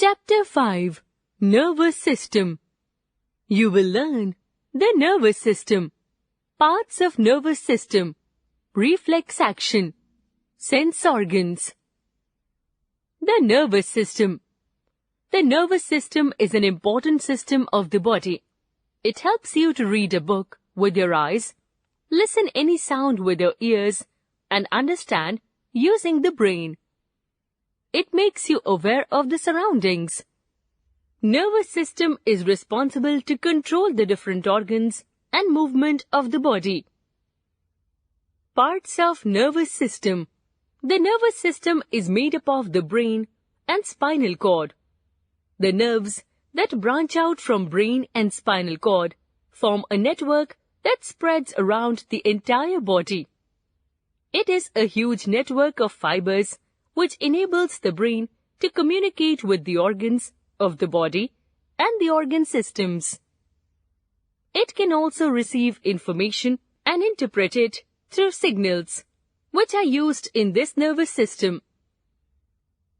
Chapter 5 Nervous System. You will learn the nervous system, parts of nervous system, reflex action, sense organs. The nervous system. The nervous system is an important system of the body. It helps you to read a book with your eyes, listen any sound with your ears, and understand using the brain. It makes you aware of the surroundings. Nervous system is responsible to control the different organs and movement of the body. Parts of nervous system. The nervous system is made up of the brain and spinal cord. The nerves that branch out from brain and spinal cord form a network that spreads around the entire body. It is a huge network of fibers which enables the brain to communicate with the organs of the body and the organ systems. It can also receive information and interpret it through signals, which are used in this nervous system.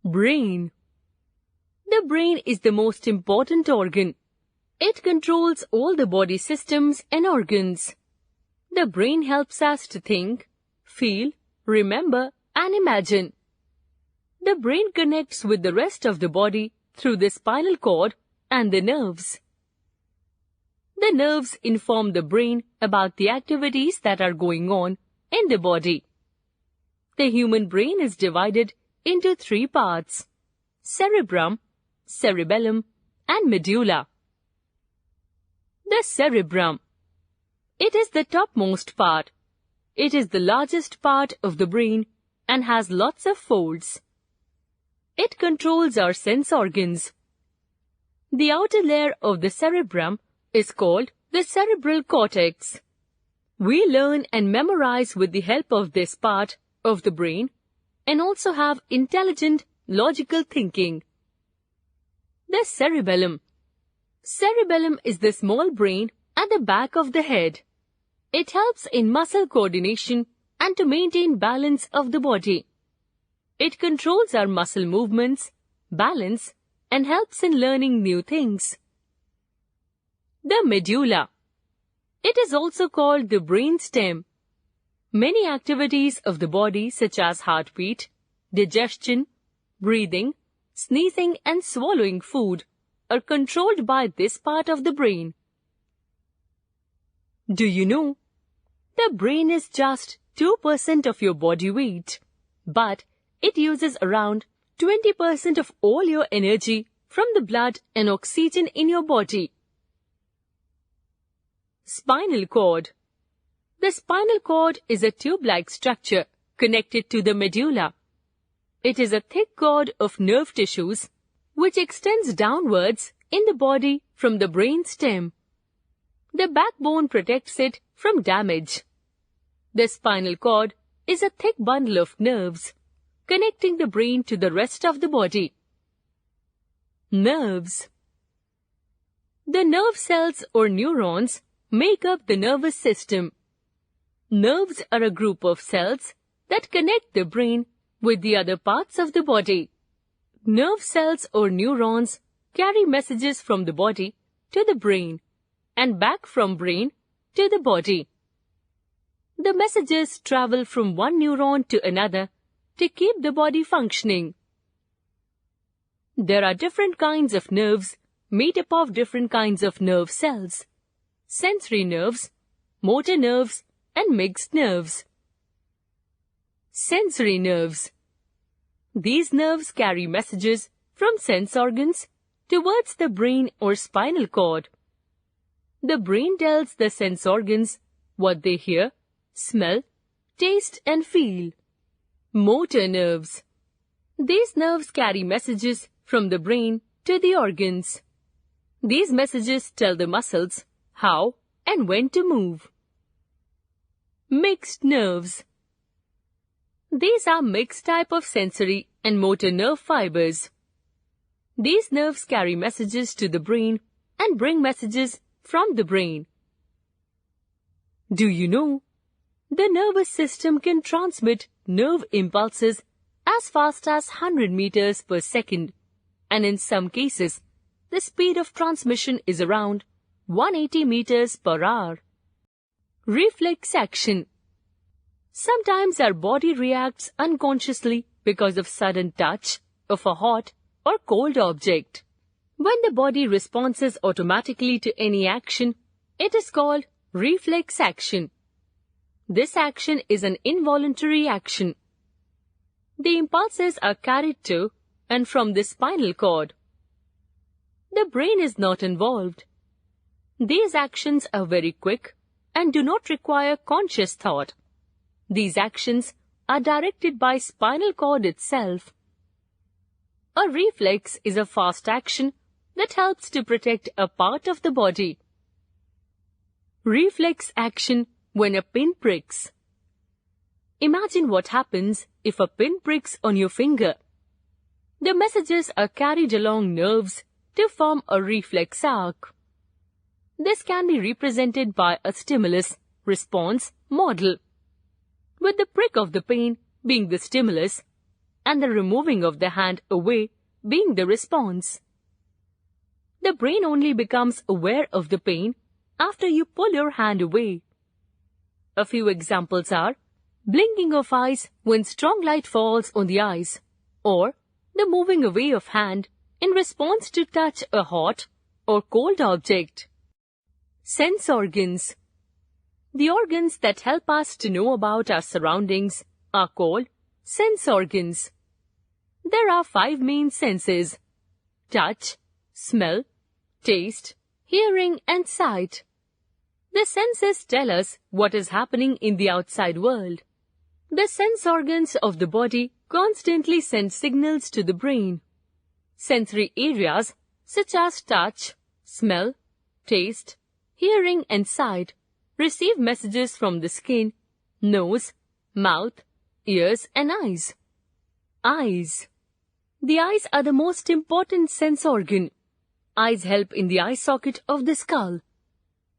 Brain. The brain is the most important organ. It controls all the body systems and organs. The brain helps us to think, feel, remember, and imagine. The brain connects with the rest of the body through the spinal cord and the nerves. The nerves inform the brain about the activities that are going on in the body. The human brain is divided into 3 parts: cerebrum, cerebellum, and medulla. The cerebrum. It is the topmost part. It is the largest part of the brain and has lots of folds. It controls our sense organs. The outer layer of the cerebrum is called the cerebral cortex. We learn and memorize with the help of this part of the brain and also have intelligent, logical thinking. The cerebellum. Cerebellum is the small brain at the back of the head. It helps in muscle coordination and to maintain balance of the body. It controls our muscle movements, balance, and helps in learning new things. The medulla. It is also called the brain stem. Many activities of the body such as heartbeat, digestion, breathing, sneezing, and swallowing food are controlled by this part of the brain. Do you know? The brain is just 2% of your body weight, but it uses around 20% of all your energy from the blood and oxygen in your body. Spinal cord. The spinal cord is a tube-like structure connected to the medulla. It is a thick cord of nerve tissues which extends downwards in the body from the brain stem. The backbone protects it from damage. The spinal cord is a thick bundle of nerves connecting the brain to the rest of the body. Nerves. The nerve cells or neurons make up the nervous system. Nerves are a group of cells that connect the brain with the other parts of the body. Nerve cells or neurons carry messages from the body to the brain and back from brain to the body. The messages travel from one neuron to another to keep the body functioning. There are different kinds of nerves made up of different kinds of nerve cells: sensory nerves, motor nerves, and mixed nerves. Sensory nerves. These nerves carry messages from sense organs towards the brain or spinal cord. The brain tells the sense organs what they hear, smell, taste, and feel. Motor nerves. These nerves carry messages from the brain to the organs. These messages tell the muscles how and when to move. Mixed nerves. These are mixed type of sensory and motor nerve fibers. These nerves carry messages to the brain and bring messages from the brain. Do you know? The nervous system can transmit nerve impulses as fast as 100 meters per second and in some cases, the speed of transmission is around 180 meters per hour. Reflex action. Sometimes our body reacts unconsciously because of sudden touch of a hot or cold object. When the body responds automatically to any action, it is called reflex action. This action is an involuntary action. The impulses are carried to and from the spinal cord. The brain is not involved. These actions are very quick and do not require conscious thought. These actions are directed by spinal cord itself. A reflex is a fast action that helps to protect a part of the body. Reflex action when a pin pricks. Imagine what happens if a pin pricks on your finger. The messages are carried along nerves to form a reflex arc. This can be represented by a stimulus-response model, with the prick of the pain being the stimulus and the removing of the hand away being the response. The brain only becomes aware of the pain after you pull your hand away. A few examples are blinking of eyes when strong light falls on the eyes, or the moving away of hand in response to touch a hot or cold object. Sense organs. The organs that help us to know about our surroundings are called sense organs. There are 5 main senses: touch, smell, taste, hearing, and sight. The senses tell us what is happening in the outside world. The sense organs of the body constantly send signals to the brain. Sensory areas such as touch, smell, taste, hearing, and sight receive messages from the skin, nose, mouth, ears, and eyes. Eyes. The eyes are the most important sense organ. Eyes help in the eye socket of the skull.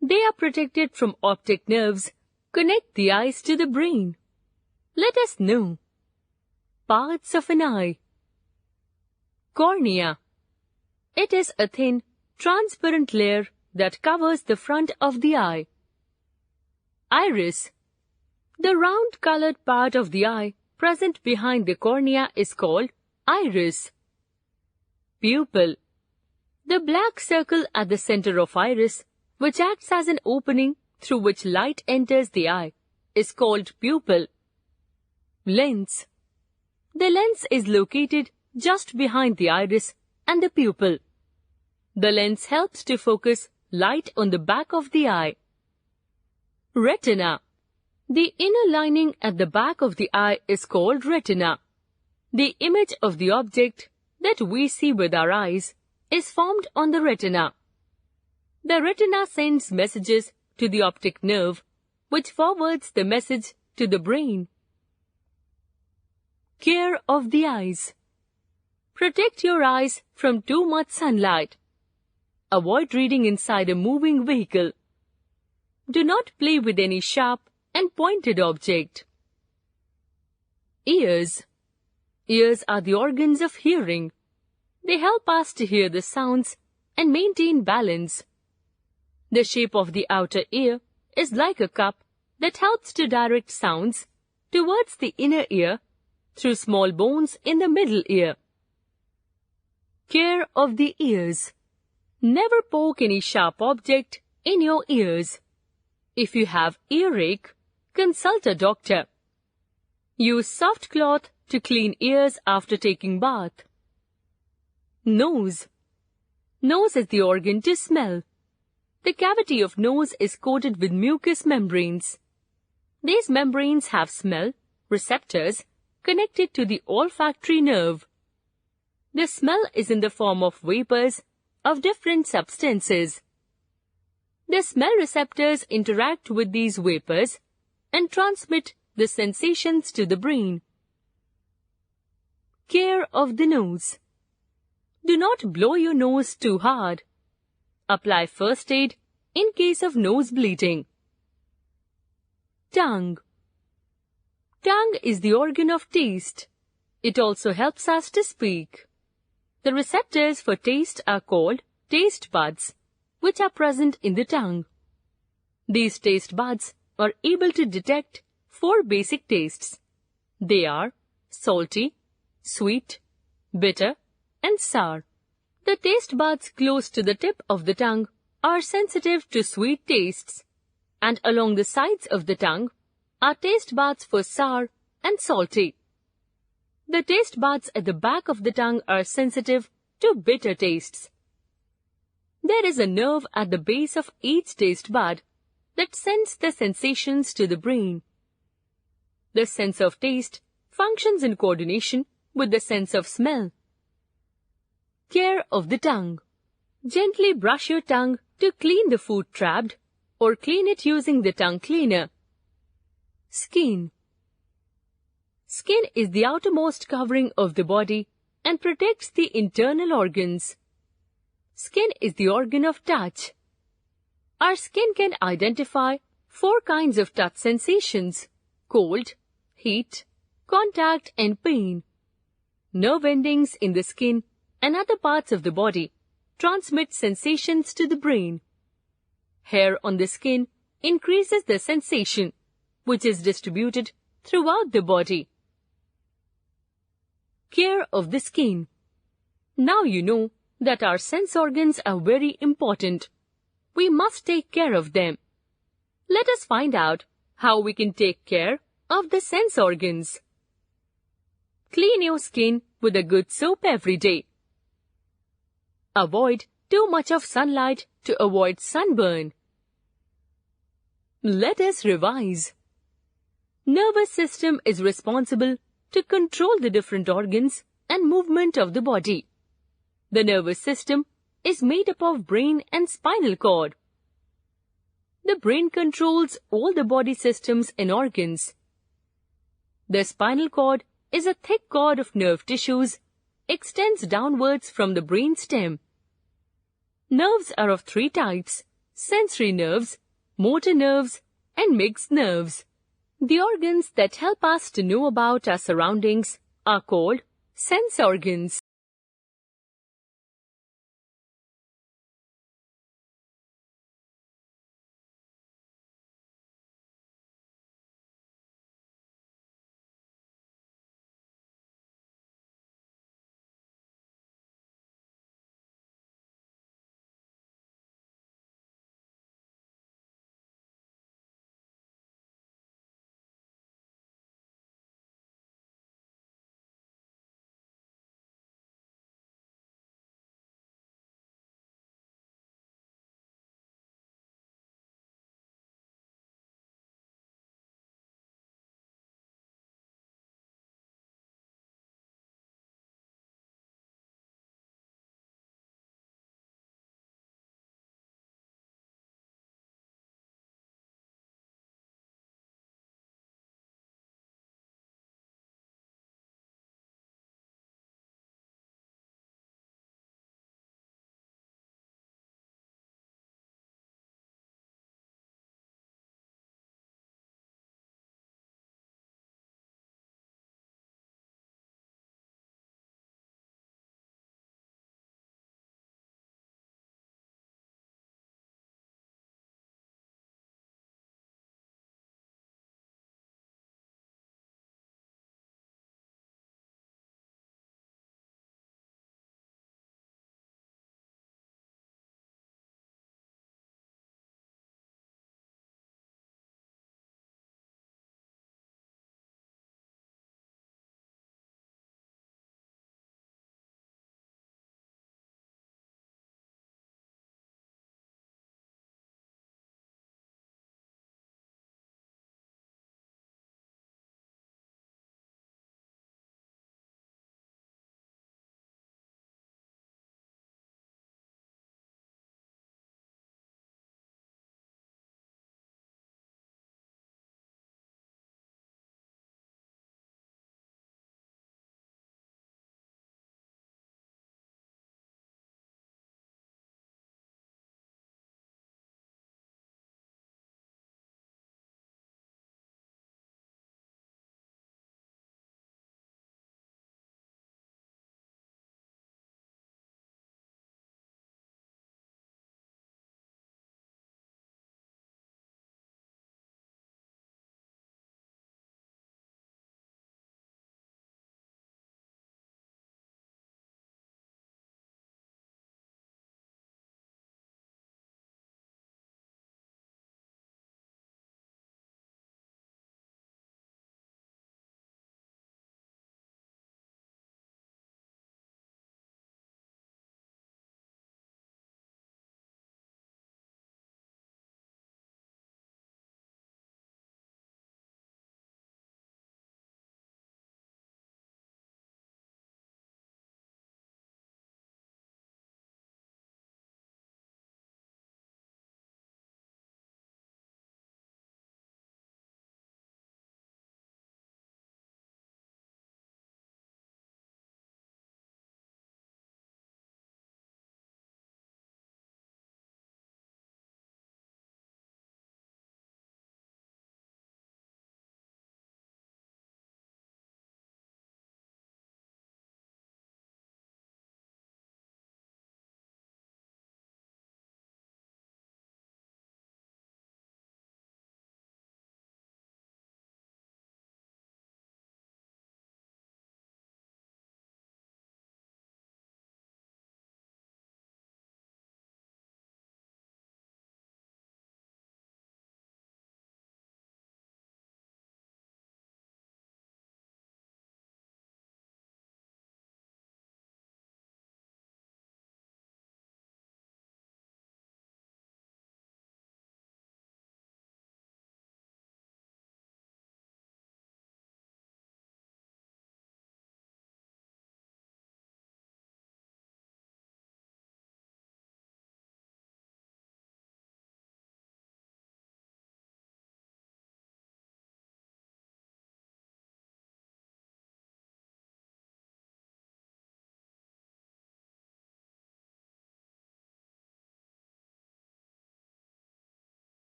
They are protected from optic nerves, connect the eyes to the brain. Let us know. Parts of an eye. Cornea. It is a thin, transparent layer that covers the front of the eye. Iris. The round colored part of the eye present behind the cornea is called iris. Pupil. The black circle at the center of iris, which acts as an opening through which light enters the eye, is called pupil. Lens. The lens is located just behind the iris and the pupil. The lens helps to focus light on the back of the eye. Retina. The inner lining at the back of the eye is called retina. The image of the object that we see with our eyes is formed on the retina. The retina sends messages to the optic nerve, which forwards the message to the brain. Care of the eyes. Protect your eyes from too much sunlight. Avoid reading inside a moving vehicle. Do not play with any sharp and pointed object. Ears. Ears are the organs of hearing. They help us to hear the sounds and maintain balance. The shape of the outer ear is like a cup that helps to direct sounds towards the inner ear through small bones in the middle ear. Care of the ears. Never poke any sharp object in your ears. If you have earache, consult a doctor. Use soft cloth to clean ears after taking bath. Nose. Nose is the organ to smell. The cavity of nose is coated with mucous membranes. These membranes have smell receptors connected to the olfactory nerve. The smell is in the form of vapors of different substances. The smell receptors interact with these vapors and transmit the sensations to the brain. Care of the nose. Do not blow your nose too hard. Apply first aid in case of nose bleeding. Tongue. Tongue is the organ of taste. It also helps us to speak. The receptors for taste are called taste buds, which are present in the tongue. These taste buds are able to detect 4 basic tastes. They are salty, sweet, bitter, and sour. The taste buds close to the tip of the tongue are sensitive to sweet tastes, and along the sides of the tongue are taste buds for sour and salty. The taste buds at the back of the tongue are sensitive to bitter tastes. There is a nerve at the base of each taste bud that sends the sensations to the brain. The sense of taste functions in coordination with the sense of smell. Care of the tongue. Gently brush your tongue to clean the food trapped, or clean it using the tongue cleaner. Skin. Skin is the outermost covering of the body and protects the internal organs. Skin is the organ of touch. Our skin can identify 4 kinds of touch sensations: cold, heat, contact, and pain. Nerve endings in the skin and other parts of the body transmit sensations to the brain. Hair on the skin increases the sensation, which is distributed throughout the body. Care of the skin. Now you know that our sense organs are very important. We must take care of them. Let us find out how we can take care of the sense organs. Clean your skin with a good soap every day. Avoid too much of sunlight to avoid sunburn. Let us revise. Nervous system is responsible to control the different organs and movement of the body. The nervous system is made up of brain and spinal cord. The brain controls all the body systems and organs. The spinal cord is a thick cord of nerve tissues, extends downwards from the brain stem. Nerves are of 3 types: sensory nerves, motor nerves, and mixed nerves. The organs that help us to know about our surroundings are called sense organs.